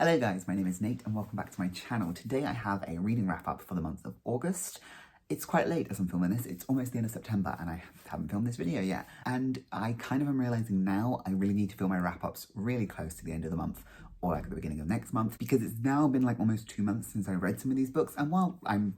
Hello guys, my name is Nate and welcome back to my channel. Today I have a reading wrap up for the month of August. It's quite late as I'm filming this, it's almost the end of September and I haven't filmed this video yet. And I kind of am realising now I really need to film my wrap ups really close to the end of the month or like at the beginning of next month, because it's now been like almost 2 months since I read some of these books, and while I'm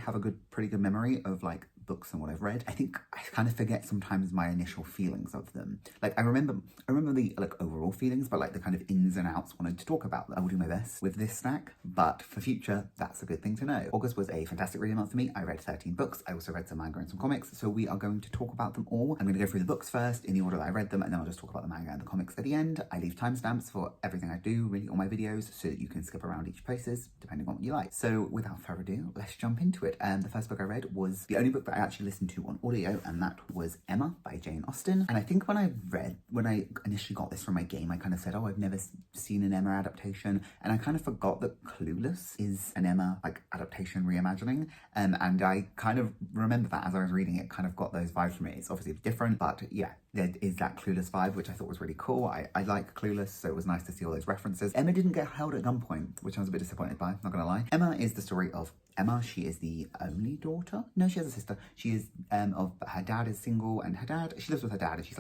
have a pretty good memory of like books and what I've read, I think I kind of forget sometimes my initial feelings of them. Like I remember the like overall feelings, but like the kind of ins and outs wanted to talk about. I will do my best with this stack, but for future, that's a good thing to know. August was a fantastic reading month for me. I read 13 books. I also read some manga and some comics, so we are going to talk about them all. I'm going to go through the books first in the order that I read them, and then I'll just talk about the manga and the comics at the end. I leave timestamps for everything I do, really all my videos, so that you can skip around each places depending on what you like. So without further ado, let's jump into it. The first book I read was the only book that I actually listened to on audio, and that was Emma by Jane Austen. And I think when I initially got this from my game, I kind of said, oh, I've never seen an Emma adaptation, and I kind of forgot that Clueless is an Emma like adaptation reimagining, and I kind of remember that as I was reading it, kind of got those vibes from it. It's obviously different, but yeah, there is that Clueless vibe, which I thought was really cool. I like Clueless, so it was nice to see all those references. Emma didn't get held at gunpoint, which I was a bit disappointed by, not gonna lie. Emma is the story of Emma. She is the only daughter. No, she has a sister. She is her dad is single, and she lives with her dad, and she's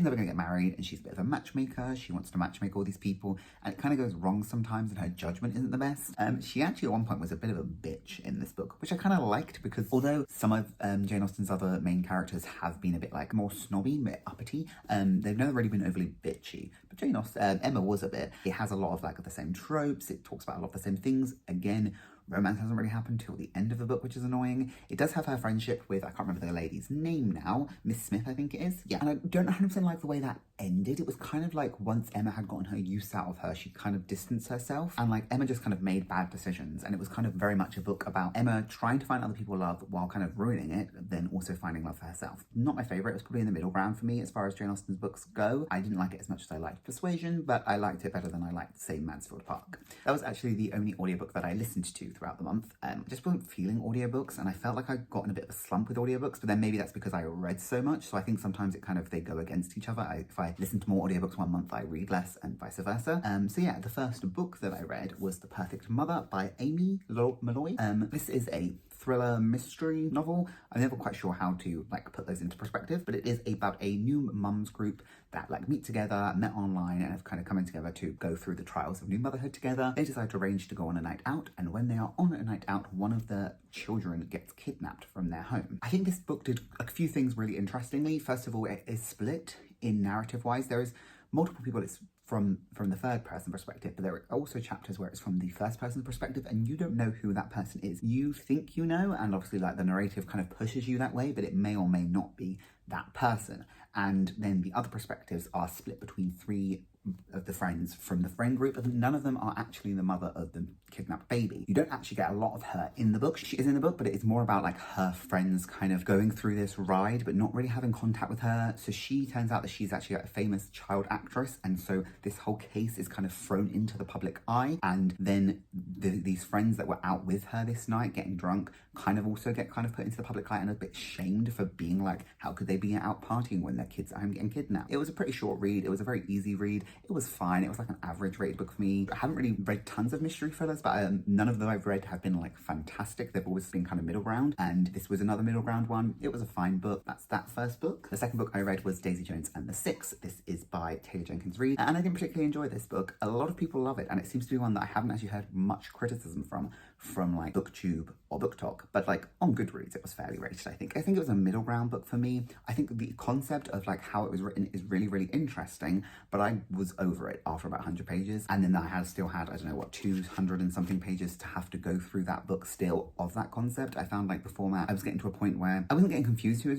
never gonna get married, and she's a bit of a matchmaker. She wants to matchmake all these people, and it kind of goes wrong sometimes, and her judgment isn't the best. She actually at one point was a bit of a bitch in this book, which I kind of liked, because although some of Jane Austen's other main characters have been a bit like more snobby, a bit uppity, they've never really been overly bitchy. But Jane Austen, Emma was a bit. It has a lot of like the same tropes. It talks about a lot of the same things. Again, romance hasn't really happened till the end of the book, which is annoying. It does have her friendship with, I can't remember the lady's name now, Miss Smith, I think it is. Yeah, and I don't 100% like the way that ended. It was kind of like once Emma had gotten her use out of her, she kind of distanced herself, and like Emma just kind of made bad decisions, and it was kind of very much a book about Emma trying to find other people love while kind of ruining it, then also finding love for herself. Not my favourite. It was probably in the middle ground for me as far as Jane Austen's books go. I didn't like it as much as I liked Persuasion, but I liked it better than I liked, say, Mansfield Park. That was actually the only audiobook that I listened to throughout the month. I just wasn't feeling audiobooks, and I felt like I'd gotten a bit of a slump with audiobooks, but then maybe that's because I read so much, so I think sometimes they go against each other. If I listen to more audiobooks 1 month, I read less, and vice versa. So yeah, the first book that I read was The Perfect Mother by Amy Malloy. This is a thriller mystery novel. I'm never quite sure how to like put those into perspective, but it is about a new mums group that like met online, and have kind of coming together to go through the trials of new motherhood together. They decide to arrange to go on a night out, and when they are on a night out, one of the children gets kidnapped from their home. I think this book did a few things really interestingly. First of all, it is split in narrative wise. There is multiple people it's from the third person perspective, but there are also chapters where it's from the first person perspective, and you don't know who that person is. You think you know, and obviously like the narrative kind of pushes you that way, but it may or may not be that person. And then the other perspectives are split between 3 of the friends from the friend group, and none of them are actually the mother of the kidnapped baby. You don't actually get a lot of her in the book. She is in the book, but it is more about like her friends kind of going through this ride but not really having contact with her. So she turns out that she's actually a famous child actress, and so this whole case is kind of thrown into the public eye, and then these friends that were out with her this night getting drunk kind of also get kind of put into the public eye and a bit shamed for being like, how could they be out partying when their kids at home getting kidnapped? It was a pretty short read. It was a very easy read. It was fine. It was like an average rated book for me. I haven't really read tons of mystery thrillers, but none of them I've read have been like fantastic. They've always been kind of middle ground, and this was another middle ground one. It was a fine book. That's that first book. The second book I read was Daisy Jones and the Six. This is by Taylor Jenkins Reid, and I didn't particularly enjoy this book. A lot of people love it, and it seems to be one that I haven't actually heard much criticism from like BookTube or BookTok, but like on Goodreads it was fairly rated. I think it was a middle ground book for me. I think the concept of like how it was written is really, really interesting, but I was over it after about 100 pages, and then I still had I don't know what 200 and something pages to have to go through that book still of that concept. I found like the format, I was getting to a point where I wasn't getting confused who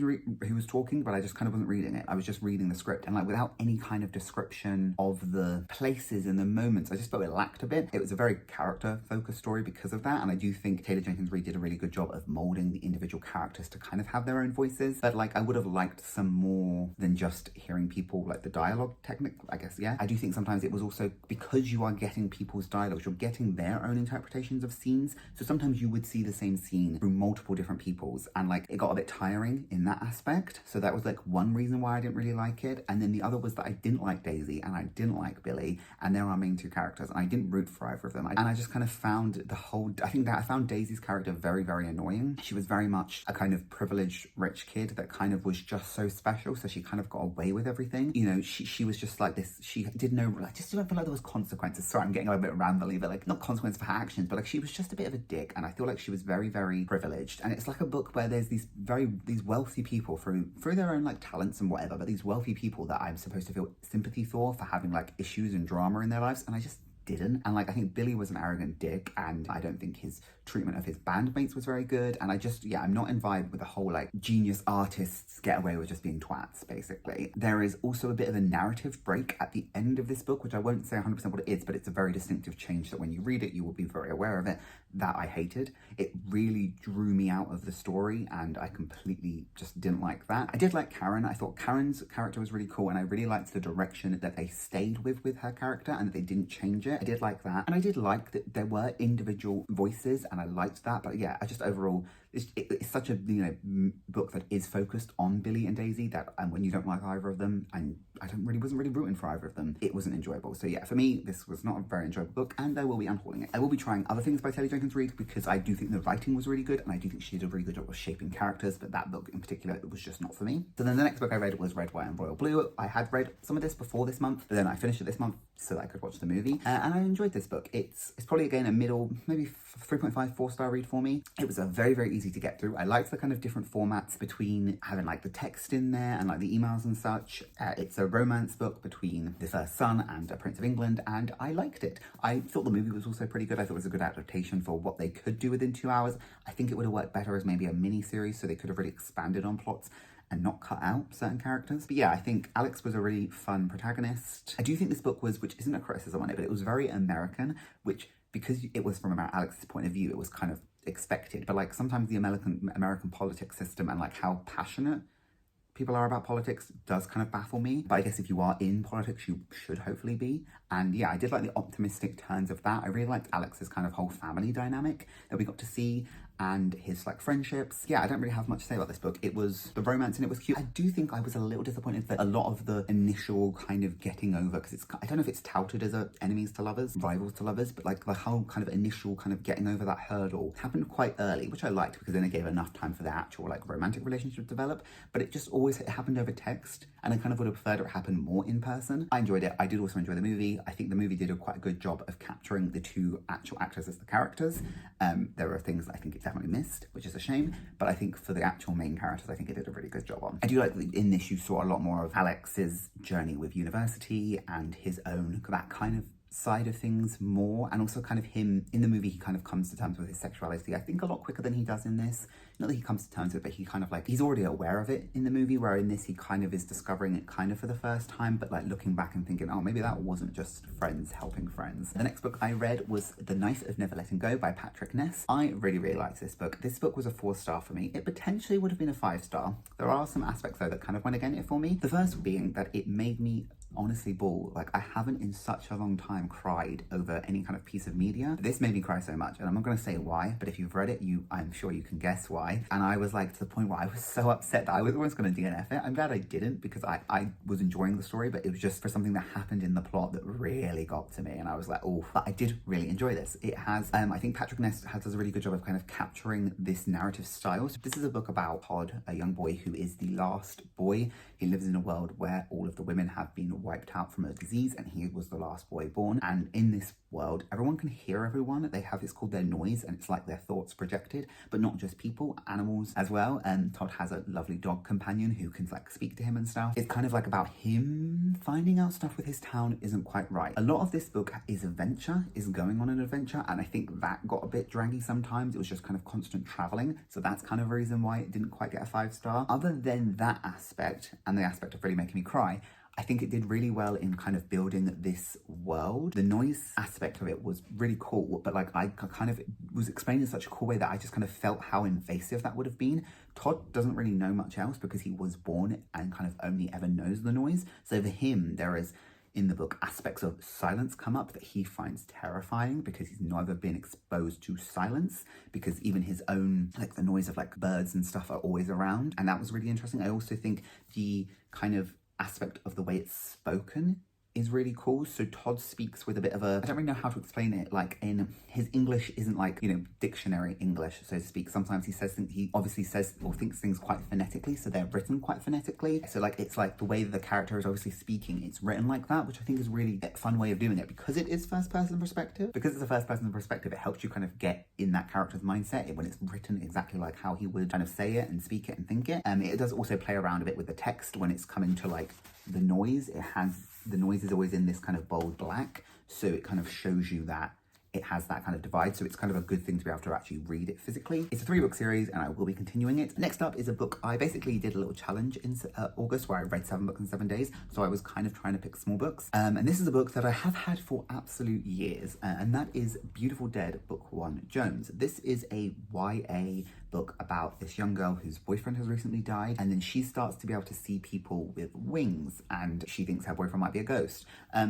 was talking, but I just kind of wasn't reading it. I was just reading the script, and like without any kind of description of the places and the moments, I just felt it lacked a bit. It was a very character focused story because of that, and I do think Taylor Jenkins Reid did a really good job of molding the individual characters to kind of have their own voices, but like I would have liked some more than just hearing people like the dialogue technique, I guess, yeah, there. I do think sometimes it was also because you are getting people's dialogues, you're getting their own interpretations of scenes. So sometimes you would see the same scene through multiple different people's, and like it got a bit tiring in that aspect. So that was like one reason why I didn't really like it. And then the other was that I didn't like Daisy and I didn't like Billy, and they're our main two characters, and I didn't root for either of them. And I just kind of found I found Daisy's character very, very annoying. She was very much a kind of privileged rich kid that kind of was just so special, so she kind of got away with everything. You know, she was just like this. She did no, I just didn't feel like there was consequences. Sorry, I'm getting a bit rambly, but like not consequences for her actions, but like she was just a bit of a dick, and I feel like she was very, very privileged. And it's like a book where there's these wealthy people through their own like talents and whatever, but these wealthy people that I'm supposed to feel sympathy for having like issues and drama in their lives, and I just didn't. And like I think Billy was an arrogant dick, and I don't think his treatment of his bandmates was very good. And I just, yeah, I'm not in vibe with the whole like genius artists get away with just being twats, basically. There is also a bit of a narrative break at the end of this book, which I won't say 100% what it is, but it's a very distinctive change that when you read it, you will be very aware of it, that I hated. It really drew me out of the story, and I completely just didn't like that. I did like Karen. I thought Karen's character was really cool, and I really liked the direction that they stayed with her character and that they didn't change it. I did like that. And I did like that there were individual voices, and I liked that. But yeah, I just overall, it's such a, you know, book that is focused on Billy and Daisy that, and when you don't like either of them, and I wasn't really rooting for either of them, it wasn't enjoyable. So yeah, for me, this was not a very enjoyable book, and I will be unhauling it. I will be trying other things by Taylor Jenkins Reid because I do think the writing was really good, and I do think she did a really good job of shaping characters, but that book in particular, it was just not for me. So then the next book I read was Red, White and Royal Blue. I had read some of this before this month, but then I finished it this month so that I could watch the movie, and I enjoyed this book. It's probably, again, a middle, maybe 3.5, 4-star read for me. It was a very, very easy to get through. I liked the kind of different formats between having like the text in there and like the emails and such. It's a romance book between the first son and a Prince of England, and I liked it. I thought the movie was also pretty good. I thought it was a good adaptation for what they could do within 2 hours. I think it would have worked better as maybe a mini-series, so they could have really expanded on plots and not cut out certain characters. But yeah, I think Alex was a really fun protagonist. I do think this book was, which isn't a criticism on it, but it was very American, which, because it was from Alex's point of view, it was kind of expected. But like sometimes the American politics system and like how passionate people are about politics does kind of baffle me. But I guess if you are in politics, you should hopefully be. And yeah, I did like the optimistic turns of that. I really liked Alex's kind of whole family dynamic that we got to see, and his like friendships. Yeah, I don't really have much to say about this book. It was, the romance in it was cute. I do think I was a little disappointed that a lot of the initial kind of getting over, because it's, I don't know if it's touted as a enemies to lovers, rivals to lovers, but like the whole kind of initial kind of getting over that hurdle happened quite early, which I liked because then it gave enough time for the actual like romantic relationship to develop. But it just always, it happened over text, and I kind of would have preferred it happen more in person. I enjoyed it. I did also enjoy the movie. I think the movie did a quite good job of capturing the two actual actors as the characters. There are things that I think it definitely missed, which is a shame, but I think for the actual main characters, I think it did a really good job on. I do like that in this you saw a lot more of Alex's journey with university and his own, that kind of side of things more, and also kind of him in the movie, he kind of comes to terms with his sexuality, I think a lot quicker than he does in this. Not that he comes to terms with it, but he kind of like, he's already aware of it in the movie, where in this he kind of is discovering it kind of for the first time, but like looking back and thinking, oh, maybe that wasn't just friends helping friends. The next book I read was The Knife of Never Letting Go by Patrick Ness. I really, really liked this book. This book was a 4-star for me. It potentially would have been a 5-star. There are some aspects though that kind of went against it for me. The first being that it made me honestly bawl. Like, I haven't in such a long time cried over any kind of piece of media. This made me cry so much, and I'm not going to say why, but if you've read it, I'm sure you can guess why. And I was like, to the point where I was so upset that I was almost going to DNF it. I'm glad I didn't, because I was enjoying the story, but it was just for something that happened in the plot that really got to me, and I was like, oh, but I did really enjoy this. It has, I think Patrick Ness does a really good job of kind of capturing this narrative style. So this is a book about Todd, a young boy who is the last boy. He lives in a world where all of the women have been wiped out from a disease, and he was the last boy born. And in this world, everyone can hear everyone. They have, it's called their noise, and it's like their thoughts projected, but not just people, animals as well. And Todd has a lovely dog companion who can like speak to him and stuff. It's kind of like about him finding out stuff with his town isn't quite right. A lot of this book is adventure, is going on an adventure, and I think that got a bit draggy sometimes. It was just kind of constant traveling, so that's kind of a reason why it didn't quite get a 5-star. Other than that aspect, and the aspect of really making me cry, I think it did really well in kind of building this world. The noise aspect of it was really cool, but like I kind of was explained in such a cool way that I just kind of felt how invasive that would have been. Todd doesn't really know much else because he was born and kind of only ever knows the noise. So for him, there is, in the book, aspects of silence come up that he finds terrifying because he's never been exposed to silence, because even his own, like the noise of like birds and stuff are always around. And that was really interesting. I also think the kind of aspect of the way it's spoken is really cool. So Todd speaks with a bit of a, I don't really know how to explain it, like in his English isn't like, you know, dictionary English, so to speak. Sometimes he says things, he obviously says or thinks things quite phonetically, so they're written quite phonetically. So like, it's like the way that the character is obviously speaking, it's written like that, which I think is really a fun way of doing it, because it is first person perspective. Because it's a first person perspective, it helps you kind of get in that character's mindset when it's written exactly like how he would kind of say it and speak it and think it. It does also play around a bit with the text when it's coming to like the noise. The noise is always in this kind of bold black, so it kind of shows you that it has that kind of divide, so it's kind of a good thing to be able to actually read it physically. It's a 3-book series and I will be continuing it. Next up is a book, I basically did a little challenge in August where I read 7 books in 7 days, so I was kind of trying to pick small books. And this is a book that I have had for absolute years, and that is Beautiful Dead, Book 1, Joans. This is a YA book about this young girl whose boyfriend has recently died, and then she starts to be able to see people with wings, and she thinks her boyfriend might be a ghost.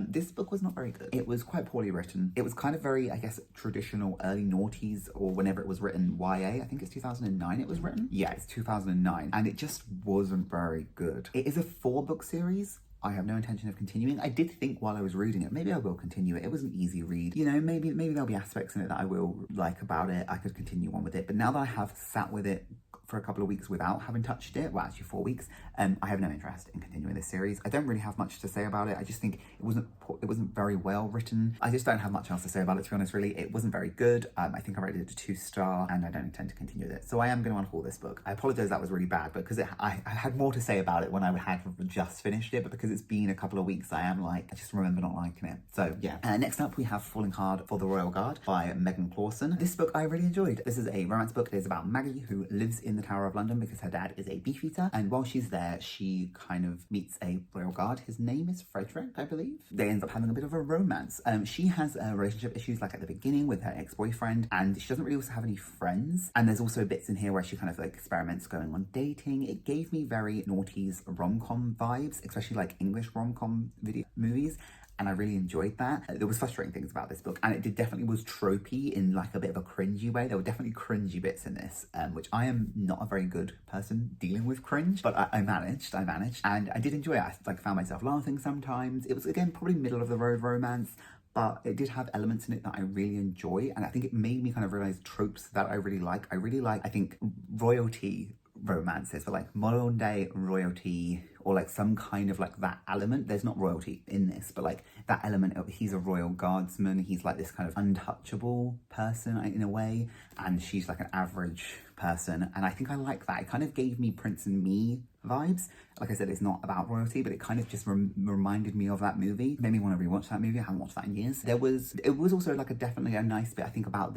This book was not very good. It was quite poorly written. It was kind of very, I guess, traditional early noughties, or whenever it was written, YA. I think it's 2009 it was written. Yeah, it's 2009, and it just wasn't very good. It is a 4-book series. I have no intention of continuing. I did think while I was reading it, maybe I will continue it. It was an easy read. You know, maybe there'll be aspects in it that I will like about it. I could continue on with it. But now that I have sat with it for a couple of weeks without having touched it, well, actually 4 weeks, I have no interest in continuing this series. I don't really have much to say about it. I just think it wasn't very well written. I just don't have much else to say about it, to be honest, really. It wasn't very good. I think I rated it a 2-star, and I don't intend to continue with it. So I am going to unhaul this book. I apologize that was really bad, because I had more to say about it when I had just finished it, but because it's been a couple of weeks, I just remember not liking it. So yeah. Next up, we have Falling Hard for the Royal Guard by Megan Clawson. This book I really enjoyed. This is a romance book. It is about Maggie, who lives in the Tower of London because her dad is a beefeater, and while she's there, she kind of meets a royal guard. His name is Frederick, I believe. They end up having a bit of a romance. She has relationship issues like at the beginning with her ex-boyfriend, and she doesn't really also have any friends. And there's also bits in here where she kind of like experiments going on dating. It gave me very noughties rom-com vibes, especially like English rom-com video movies, and I really enjoyed that. There was frustrating things about this book, and it definitely was tropey in like a bit of a cringy way. There were definitely cringy bits in this, which I am not a very good person dealing with cringe, but I managed, and I did enjoy it. I like found myself laughing sometimes. It was, again, probably middle of the road romance, but it did have elements in it that I really enjoy, and I think it made me kind of realize tropes that I really like. I think, royalty romances, for like modern day royalty, or like some kind of like that element. There's not royalty in this, but like that element of he's a royal guardsman, he's like this kind of untouchable person in a way, and she's like an average person, and I think I like that. It kind of gave me Prince and Me vibes. Like I said, it's not about royalty, but it kind of just reminded me of that movie. It made me want to rewatch that movie. I haven't watched that in years. It was also like definitely a nice bit, I think, about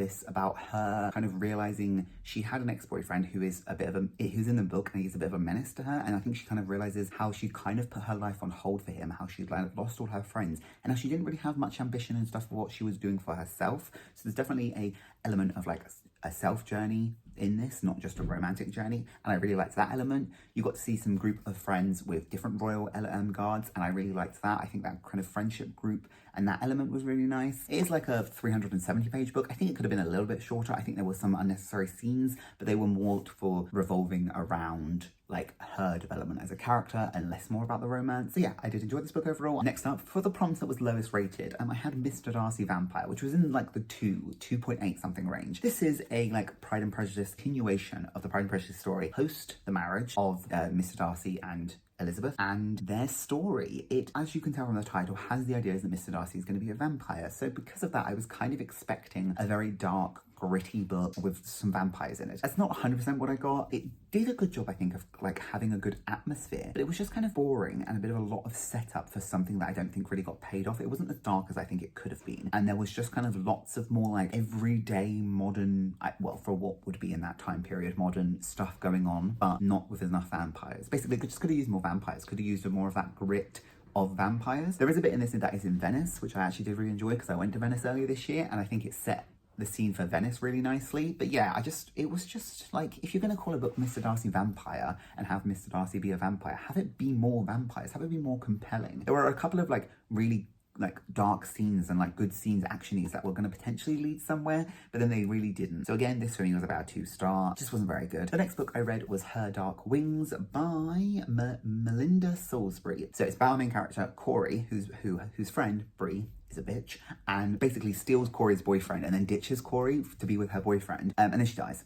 her kind of realizing she had an ex-boyfriend who is who's in the book, and he's a bit of a menace to her, and I think she kind of realizes how she kind of put her life on hold for him, how she lost all her friends, and how she didn't really have much ambition and stuff for what she was doing for herself. So there's definitely a element of like a self journey in this, not just a romantic journey, and I really liked that element. You got to see some group of friends with different royal guards, and I really liked that. I think that kind of friendship group and that element was really nice. It is like a 370-page book. I think it could have been a little bit shorter. I think there were some unnecessary scenes, but they were more for revolving around like her development as a character and less more about the romance. So yeah, I did enjoy this book overall. Next up, for the prompt that was lowest rated, I had Mr. Darcy Vampyr, which was in like the 2.8 something range. This is a like Pride and Prejudice continuation of the Pride and Prejudice story post the marriage of Mr. Darcy and Elizabeth and their story. It, as you can tell from the title, has the ideas that Mr. Darcy is going to be a vampire. So because of that, I was kind of expecting a very dark, gritty book with some vampires in it. That's not 100% what I got. It did a good job, I think, of like having a good atmosphere, but it was just kind of boring and a bit of a lot of setup for something that I don't think really got paid off. It wasn't as dark as I think it could have been, and there was just kind of lots of more like everyday modern, well, for what would be in that time period, modern stuff going on, but not with enough vampires. Basically, just could have used more vampires, could have used more of that grit of vampires. There is a bit in this that is in Venice, which I actually did really enjoy because I went to Venice earlier this year, and I think it's set the scene for Venice really nicely. But yeah, it was just like, if you're going to call a book Mr. Darcy Vampire and have Mr. Darcy be a vampire, have it be more vampires, have it be more compelling. There were a couple of like really like dark scenes and like good scenes, actionies that were going to potentially lead somewhere, but then they really didn't. So again, this for me was about a 2-star. Just wasn't very good. The next book I read was Her Dark Wings by Melinda Salisbury. So it's about our main character Corey, whose friend Bree is a bitch and basically steals Corey's boyfriend and then ditches Corey to be with her boyfriend, and then she dies.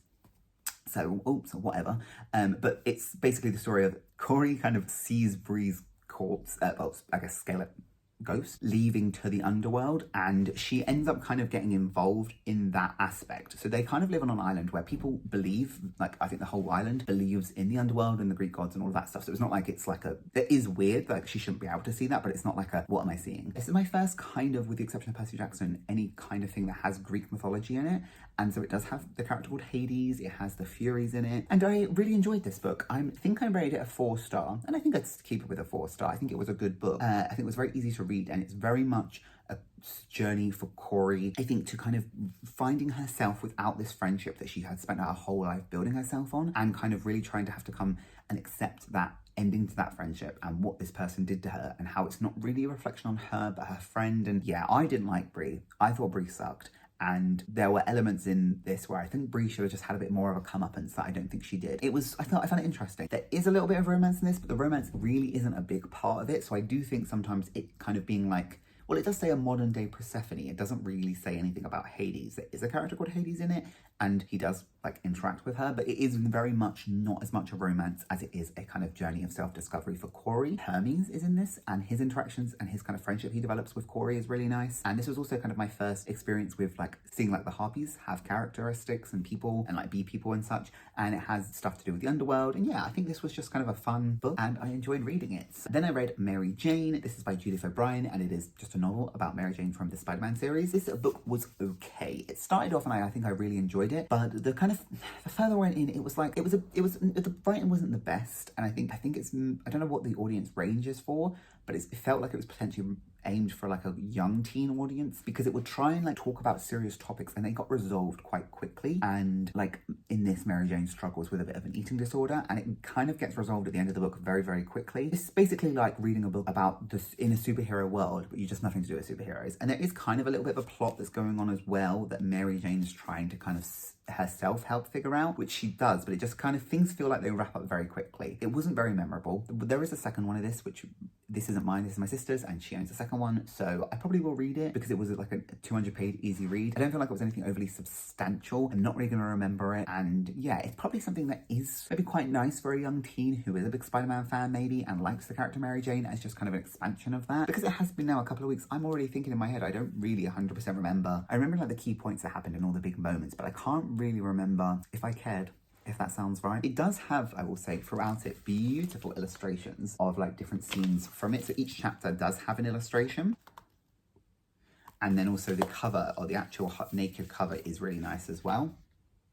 So, oops, whatever. But it's basically the story of Corey kind of sees Bree's corpse, well, I guess skeleton, ghost, leaving to the underworld, and she ends up kind of getting involved in that aspect. So they kind of live on an island where people believe, like, I think the whole island believes in the underworld and the Greek gods and all of that stuff. So it's not like it's like it is weird, like she shouldn't be able to see that, but it's not like what am I seeing? This is my first kind of, with the exception of Percy Jackson, any kind of thing that has Greek mythology in it. And so it does have the character called Hades, it has the Furies in it, and I really enjoyed this book. I think I rated it a 4-star, and I think I'd keep it with a 4-star. I think it was a good book. I think it was very easy to read, and it's very much a journey for Corey, I think, to kind of finding herself without this friendship that she had spent her whole life building herself on, and kind of really trying to have to come and accept that ending to that friendship and what this person did to her, and how it's not really a reflection on her but her friend. And yeah, I didn't like Bree. I thought Bree sucked. And there were elements in this where I think Bree should have just had a bit more of a comeuppance that I don't think she did. I found it interesting. There is a little bit of romance in this, but the romance really isn't a big part of it. So I do think sometimes it kind of being like, well, it does say a modern day Persephone. It doesn't really say anything about Hades. There is a character called Hades in it, and he does like interact with her, but it is very much not as much a romance as it is a kind of journey of self-discovery for Corey. Hermes is in this, and his interactions and his kind of friendship he develops with Corey is really nice. And this was also kind of my first experience with like seeing like the Harpies have characteristics and people and like be people and such, and it has stuff to do with the underworld. And yeah, I think this was just kind of a fun book and I enjoyed reading it. Then I read Mary Jane. This is by Judith O'Brien, and it is just a novel about Mary Jane from the Spider-Man series. This book was okay. It started off and I think I really enjoyed it, but the further I went in, it was the writing wasn't the best, and I think it's, I don't know what the audience range is for, but it felt like it was potentially aimed for like a young teen audience, because it would try and like talk about serious topics and they got resolved quite quickly. And like in this, Mary Jane struggles with a bit of an eating disorder, and it kind of gets resolved at the end of the book very, very quickly. It's basically like reading a book about this in a superhero world, but you just nothing to do with superheroes. And there is kind of a little bit of a plot that's going on as well that Mary Jane's trying to kind of herself help figure out, which she does, but it just kind of, things feel like they wrap up very quickly. It wasn't very memorable. There is a second one of this, which this isn't mine, this is my sister's, and she owns the second one, so I probably will read it because it was like a 200-page easy read. I don't feel like it was anything overly substantial. I'm not really going to remember it, and yeah, it's probably something that is maybe quite nice for a young teen who is a big Spider-Man fan maybe and likes the character Mary Jane as just kind of an expansion of that. Because it has been now a couple of weeks, I'm already thinking in my head, I don't really 100% remember. I remember like the key points that happened and all the big moments, but I can't really remember if I cared, if that sounds right. It does have, I will say, throughout it, beautiful illustrations of like different scenes from it. So each chapter does have an illustration. And then also the cover, or the actual naked cover, is really nice as well.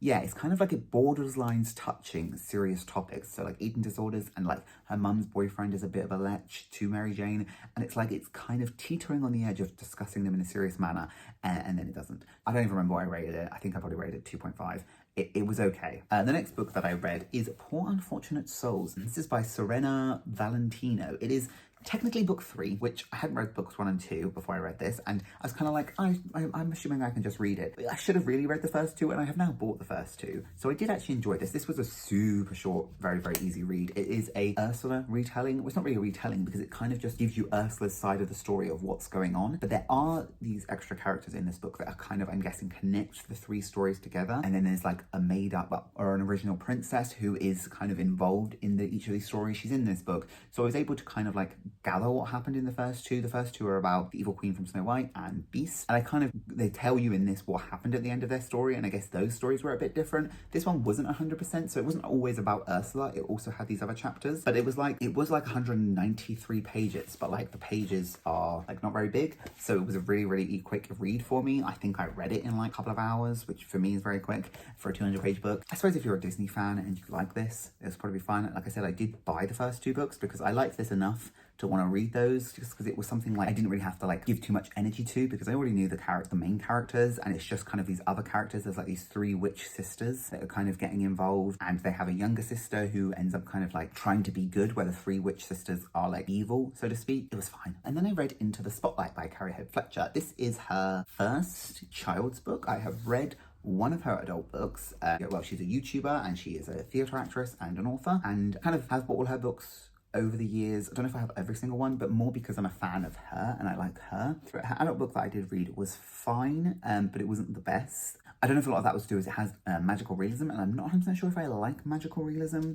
Yeah, it's kind of like it borders lines touching serious topics. So like eating disorders, and like her mum's boyfriend is a bit of a lech to Mary Jane. And it's like, it's kind of teetering on the edge of discussing them in a serious manner. And then it doesn't. I don't even remember what I rated it. I think I probably rated it 2.5. It was okay. The next book that I read is Poor Unfortunate Souls. And this is by Serena Valentino. It is technically book 3, which I hadn't read books 1 and 2 before I read this, and I was kind of like, I'm assuming I can just read it. I should have really read the first 2, and I have now bought the first 2. So I did actually enjoy this. This was a super short, very, very easy read. It is a Ursula retelling. Well, it's not really a retelling because it kind of just gives you Ursula's side of the story of what's going on. But there are these extra characters in this book that are kind of, I'm guessing, connect the 3 stories together. And then there's like a made up, or an original princess who is kind of involved in each of these stories. She's in this book. So I was able to kind of like gather what happened in the first 2. The first 2 are about the evil queen from Snow White and Beast, and they tell you in this what happened at the end of their story, and I guess those stories were a bit different. This one wasn't 100%, so it wasn't always about Ursula. It also had these other chapters, but it was like 193 pages, but like the pages are like not very big, so it was a really, really quick read for me. I think I read it in like a couple of hours, which for me is very quick for a 200-page book. I suppose if you're a Disney fan and you like this, it's probably fine. Like I said, I did buy the first 2 books because I liked this enough to want to read those, just because it was something like I didn't really have to like give too much energy to, because I already knew the main characters, and it's just kind of these other characters. There's like these three witch sisters that are kind of getting involved, and they have a younger sister who ends up kind of like trying to be good, where the three witch sisters are like evil, so to speak. It was fine. And then I read Into the Spotlight by Carrie Hope Fletcher. This is her first child's book. I have read one of her adult books. Well, she's a YouTuber and she is a theatre actress and an author, and kind of has bought all her books over the years. I don't know if I have every single one, but more because I'm a fan of her and I like her. Her adult book that I did read was fine, but it wasn't the best. I don't know if a lot of that was to do with it has magical realism, and I'm not 100% sure if I like magical realism.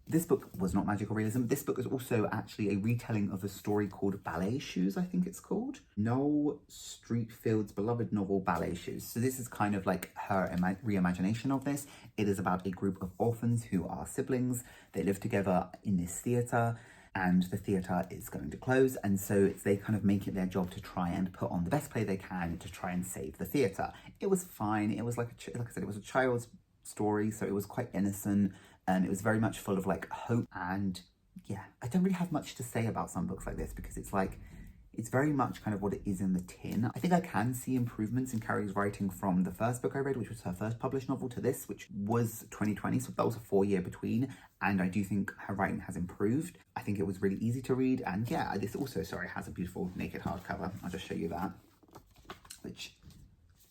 This book was not magical realism. This book is also actually a retelling of a story called Ballet Shoes, I think it's called. Noel Streatfeild's beloved novel Ballet Shoes. So this is kind of like her reimagination of this. It is about a group of orphans who are siblings. They live together in this theatre, and the theatre is going to close, and so they kind of make it their job to try and put on the best play they can to try and save the theatre. It was fine. It was like I said, it was a child's story, so it was quite innocent. And it was very much full of like hope, and yeah, I don't really have much to say about some books like this, because it's like, it's very much kind of what it is in the tin. I think I can see improvements in Carrie's writing from the first book I read, which was her first published novel, to this, which was 2020, so that was a 4-year between, and I do think her writing has improved. I think it was really easy to read, and yeah, this also, has a beautiful naked hardcover. I'll just show you that, which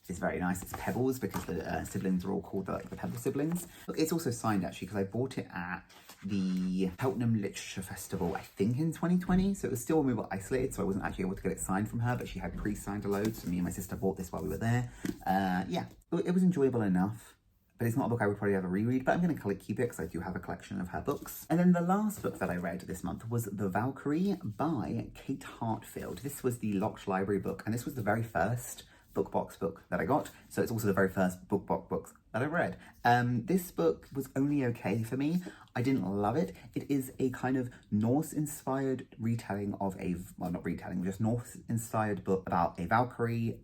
is very nice. It's Pebbles, because the siblings are all called the Pebble siblings. Look, it's also signed actually, because I bought it at the Cheltenham Literature Festival, I think in 2020. So it was still when we were isolated, so I wasn't actually able to get it signed from her, but she had pre-signed a load. So me and my sister bought this while we were there. Yeah, it was enjoyable enough, but it's not a book I would probably ever reread, but I'm going to keep it because I do have a collection of her books. And then the last book that I read this month was The Valkyrie by Kate Hartfield. This was the Locked Library book, and this was the very first book box book that I got, so it's also the very first book box books that I read. This book was only okay for me. I didn't love it. It is a kind of Norse-inspired retelling of not retelling, just Norse-inspired book about a Valkyrie.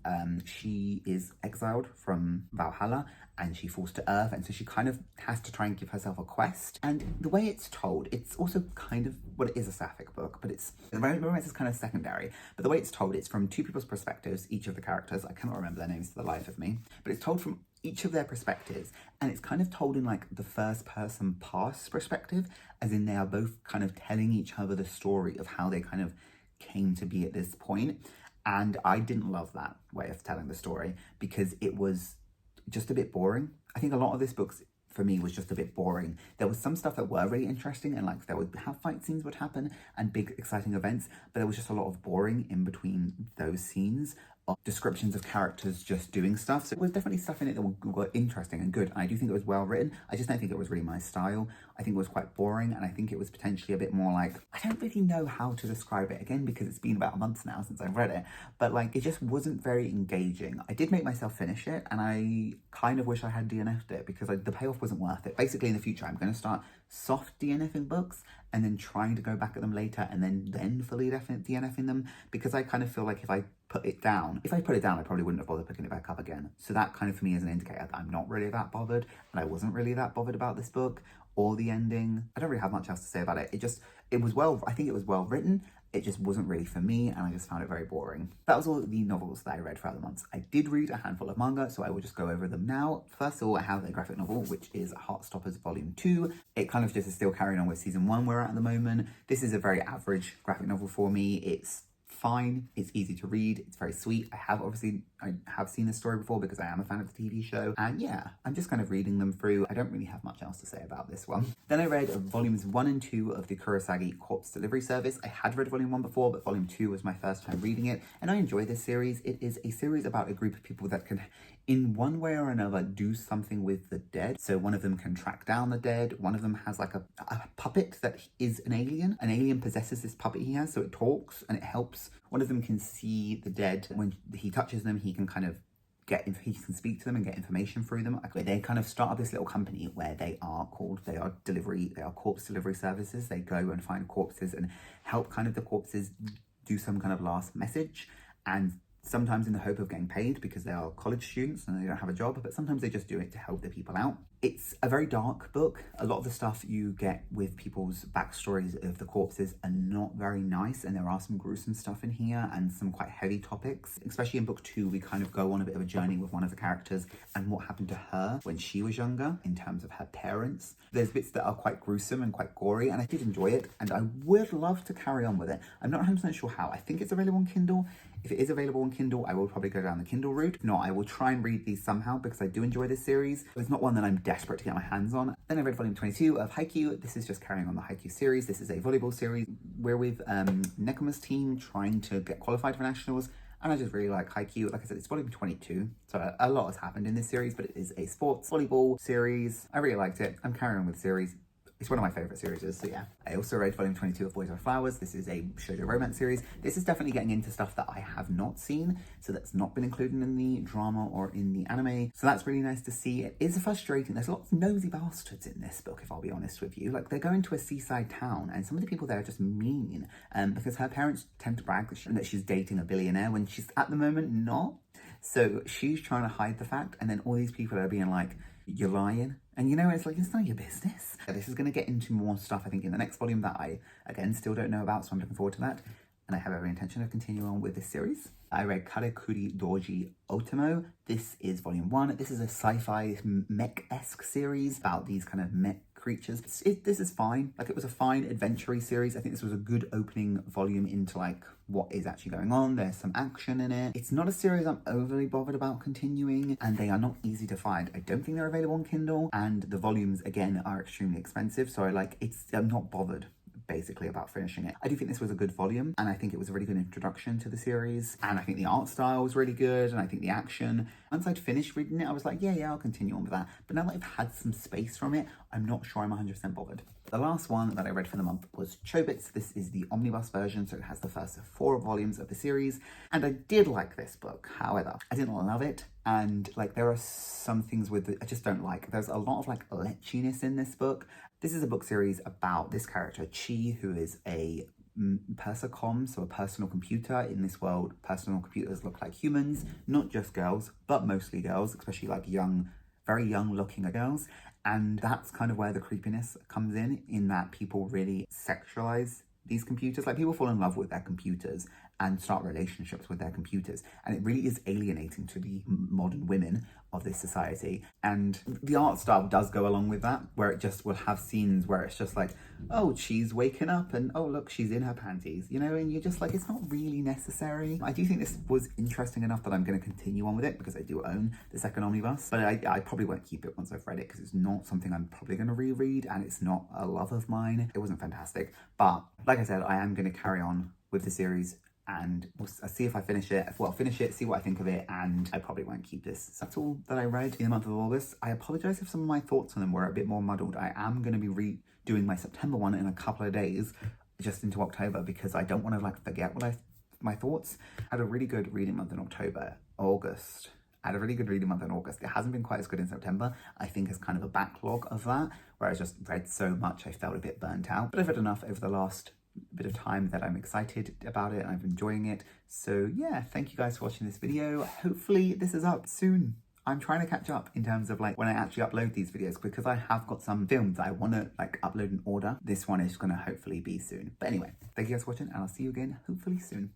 She is exiled from Valhalla, and she falls to Earth, and so she kind of has to try and give herself a quest. And the way it's told, it's also kind of, well, it is a sapphic book, but the romance is kind of secondary. But the way it's told, it's from two people's perspectives, each of the characters. I cannot remember their names for the life of me, but it's told from each of their perspectives, and it's kind of told in like the first person past perspective, as in they are both kind of telling each other the story of how they kind of came to be at this point. And I didn't love that way of telling the story, because it was just a bit boring. I think a lot of this book for me was just a bit boring. There was some stuff that were really interesting, and like there would have fight scenes would happen and big exciting events, but there was just a lot of boring in between those scenes of descriptions of characters just doing stuff. So there was definitely stuff in it that were interesting and good. I do think it was well written. I just don't think it was really my style. I think it was quite boring, and I think it was potentially a bit more like, I don't really know how to describe it, again, because it's been about a month now since I've read it, but like it just wasn't very engaging. I did make myself finish it, and I kind of wish I had DNF'd it, because the payoff wasn't worth it. Basically in the future I'm going to start soft DNFing books and then trying to go back at them later, and then fully DNFing them, because I kind of feel like if I put it down, I probably wouldn't have bothered picking it back up again. So that kind of for me is an indicator that I'm not really that bothered, and I wasn't really that bothered about this book or the ending. I don't really have much else to say about it. I think it was well written. It just wasn't really for me, and I just found it very boring. That was all the novels that I read throughout the months. I did read a handful of manga, so I will just go over them now. First of all, I have a graphic novel, which is Heartstoppers Volume 2. It kind of just is still carrying on with Season 1 we're at the moment. This is a very average graphic novel for me. It's fine, it's easy to read, it's very sweet. I have seen this story before because I am a fan of the TV show, and yeah, I'm just kind of reading them through. I don't really have much else to say about this one. Then I read volumes 1 and 2 of the Kurosagi Corpse Delivery Service. I had read volume 1 before, but volume 2 was my first time reading it, and I enjoy this series. It is a series about a group of people that can, in one way or another, do something with the dead. So one of them can track down the dead, one of them has like a puppet that is an alien. An alien possesses this puppet he has, so it talks and it helps. One of them can see the dead. When he touches them, he can kind of he can speak to them and get information through them. They kind of start up this little company where they are corpse delivery services. They go and find corpses and help kind of the corpses do some kind of last message. And sometimes in the hope of getting paid because they are college students and they don't have a job, but sometimes they just do it to help the people out. It's a very dark book. A lot of the stuff you get with people's backstories of the corpses are not very nice, and there are some gruesome stuff in here and some quite heavy topics. Especially in book 2, we kind of go on a bit of a journey with one of the characters and what happened to her when she was younger in terms of her parents. There's bits that are quite gruesome and quite gory, and I did enjoy it, and I would love to carry on with it. I'm not 100% sure how. I think it's available on Kindle. If it is available on Kindle, I will probably go down the Kindle route. If not, I will try and read these somehow because I do enjoy this series. It's not one that I'm desperate to get my hands on. Then I read volume 22 of Haikyu. This is just carrying on the Haikyu series. This is a volleyball series. We're with Nekuma's team trying to get qualified for nationals. And I just really like Haikyu. Like I said, it's volume 22. So a lot has happened in this series, but it is a sports volleyball series. I really liked it. I'm carrying on with the series. It's one of my favourite series, so yeah. I also read volume 22 of Boys Over Flowers. This is a shoujo romance series. This is definitely getting into stuff that I have not seen, so that's not been included in the drama or in the anime. So that's really nice to see. It is frustrating. There's a lot of nosy bastards in this book, if I'll be honest with you. Like, they're going to a seaside town, and some of the people there are just mean, because her parents tend to brag that she's dating a billionaire when she's at the moment not. So she's trying to hide the fact, and then all these people are being like, you're lying. And you know, it's like, it's none of your business. This is going to get into more stuff, I think, in the next volume that I, again, still don't know about, so I'm looking forward to that. And I have every intention of continuing on with this series. I read Karekuri Doji Ultimo. This is volume 1. This is a sci-fi mech-esque series about these kind of mech creatures. This is fine. Like, it was a fine adventure series. I think this was a good opening volume into like what is actually going on. There's some action in it. It's not a series I'm overly bothered about continuing, and they are not easy to find. I don't think they're available on Kindle, and the volumes again are extremely expensive. So I'm not bothered basically about finishing it. I do think this was a good volume, and I think it was a really good introduction to the series, and I think the art style was really good, and I think the action, once I'd finished reading it, I was like, yeah, I'll continue on with that. But now that I've had some space from it, I'm not sure I'm 100% bothered. The last one that I read for the month was Chobits. This is the omnibus version, so it has the first 4 volumes of the series, and I did like this book. However, I didn't love it, and like, there are some things with it I just don't like. There's a lot of like lechiness in this book. This is a book series about this character, Chi, who is a persocom, so a personal computer. In this world, personal computers look like humans, not just girls, but mostly girls, especially like young, very young looking girls. And that's kind of where the creepiness comes in that people really sexualize these computers. Like, people fall in love with their computers and start relationships with their computers, and it really is alienating to the modern women of this society. And the art style does go along with that, where it just will have scenes where it's just like, oh, she's waking up and oh look, she's in her panties, you know, and you're just like, it's not really necessary. I do think this was interesting enough that I'm going to continue on with it because I do own the second omnibus, but I probably won't keep it once I've read it because it's not something I'm probably going to reread, and it's not a love of mine. It wasn't fantastic, but like I said, I am going to carry on with the series, and we'll see if I finish it. Well, finish it, see what I think of it, and I probably won't keep this. So that's all that I read in the month of August. I apologise if some of my thoughts on them were a bit more muddled. I am going to be redoing my September one in a couple of days, just into October, because I don't want to like forget my thoughts. I had a really good reading month in August. I had a really good reading month in August. It hasn't been quite as good in September. I think it's kind of a backlog of that, where I just read so much I felt a bit burnt out. But I've read enough over the last bit of time that I'm excited about it and I'm enjoying it. So yeah, thank you guys for watching this video. Hopefully this is up soon. I'm trying to catch up in terms of like when I actually upload these videos, because I have got some films that I want to like upload in order. This one is going to hopefully be soon. But anyway, thank you guys for watching, and I'll see you again hopefully soon.